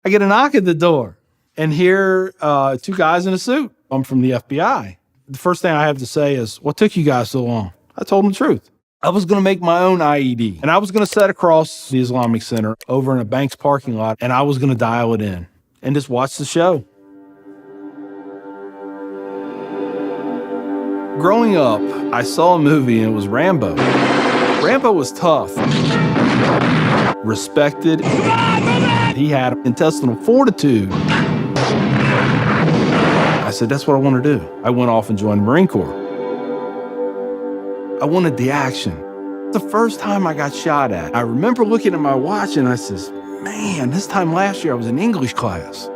I get a knock at the door, and here two guys in a suit. I'm from the FBI. The first thing I have to say is, what took you guys so long? I told them the truth. I was going to make my own IED, and I was going to set across the Islamic Center over in a bank's parking lot, and I was going to dial it in and just watch the show. Growing up, I saw a movie, and it was Rambo. Rambo was tough, respected. He had intestinal fortitude. I said, that's what I want to do. I went off and joined the Marine Corps. I wanted the action. The first time I got shot at, I remember looking at my watch and I says, man, this time last year I was in English class.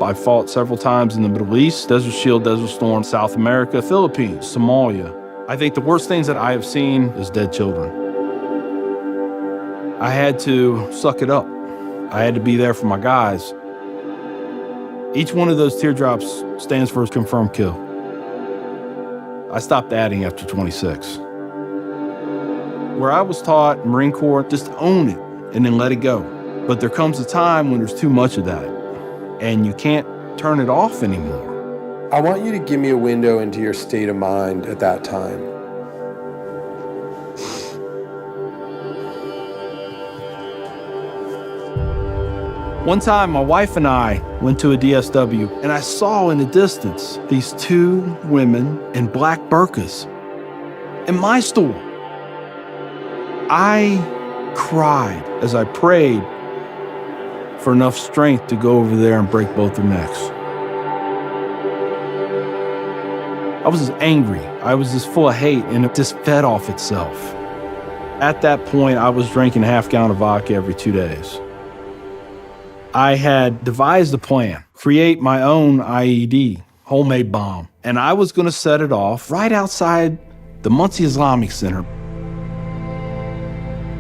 I fought several times in the Middle East, Desert Shield, Desert Storm, South America, Philippines, Somalia. I think the worst things that I have seen is dead children. I had to suck it up. I had to be there for my guys. Each one of those teardrops stands for a confirmed kill. I stopped adding after 26. Where I was taught, Marine Corps, just own it and then let it go. But there comes a time when there's too much of that and you can't turn it off anymore. I want you to give me a window into your state of mind at that time. One time, my wife and I went to a DSW, and I saw in the distance these two women in black burqas in my store. I cried as I prayed for enough strength to go over there and break both their necks. I was just angry. I was just full of hate, and it just fed off itself. At that point, I was drinking a half-gallon of vodka every 2 days. I had devised a plan, create my own IED, homemade bomb, and I was going to set it off right outside the Muncie Islamic Center.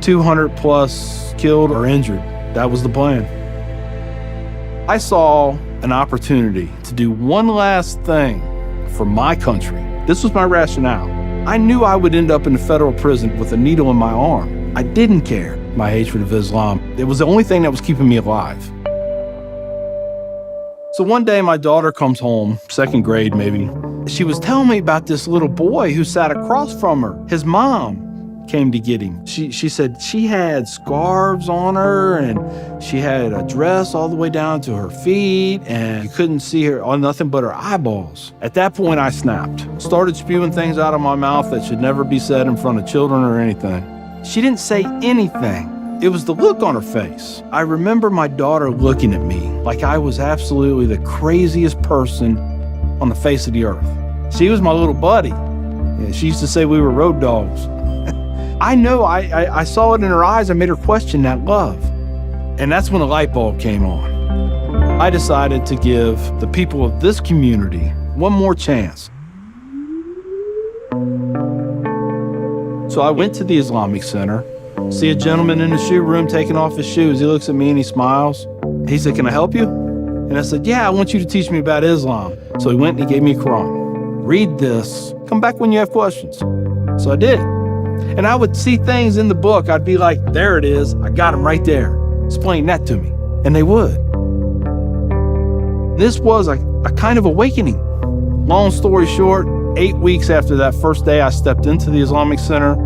200 plus killed or injured. That was the plan. I saw an opportunity to do one last thing for my country. This was my rationale. I knew I would end up in a federal prison with a needle in my arm. I didn't care. My hatred of Islam, it was the only thing that was keeping me alive. So one day my daughter comes home, second grade maybe. She was telling me about this little boy who sat across from her. His mom came to get him. She said she had scarves on her and she had a dress all the way down to her feet and you couldn't see her on nothing but her eyeballs. At that point I snapped, started spewing things out of my mouth that should never be said in front of children or anything. She didn't say anything. It was the look on her face. I remember my daughter looking at me like I was absolutely the craziest person on the face of the earth. She was my little buddy. She used to say we were road dogs. I know I saw it in her eyes. I made her question that love. And that's when a light bulb came on. I decided to give the people of this community one more chance. So I went to the Islamic Center, see a gentleman in the shoe room taking off his shoes. He looks at me and he smiles. He said, "Can I help you?" And I said, "Yeah, I want you to teach me about Islam." So he went and he gave me a Quran. "Read this. Come back when you have questions." So I did. And I would see things in the book. I'd be like, there it is. I got them right there. Explain that to me. And they would. This was a kind of awakening. Long story short, 8 weeks after that first day I stepped into the Islamic Center,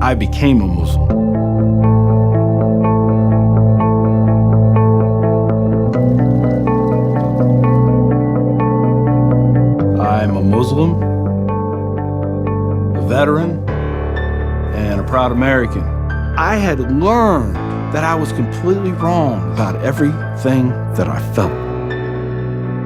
I became a Muslim. I'm a Muslim, a veteran, and a proud American. I had learned that I was completely wrong about everything that I felt.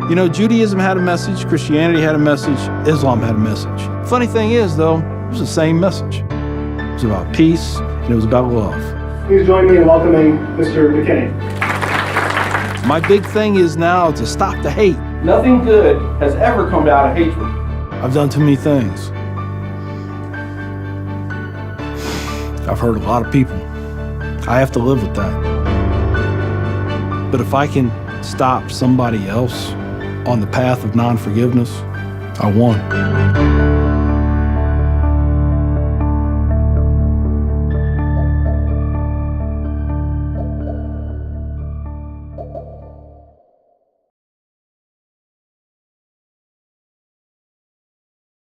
You know, Judaism had a message, Christianity had a message, Islam had a message. Funny thing is, though, it was the same message. It was about peace, and it was about love. Please join me in welcoming Mr. McKinney. My big thing is now to stop the hate. Nothing good has ever come out of hatred. I've done too many things. I've hurt a lot of people. I have to live with that. But if I can stop somebody else on the path of non-forgiveness, I won.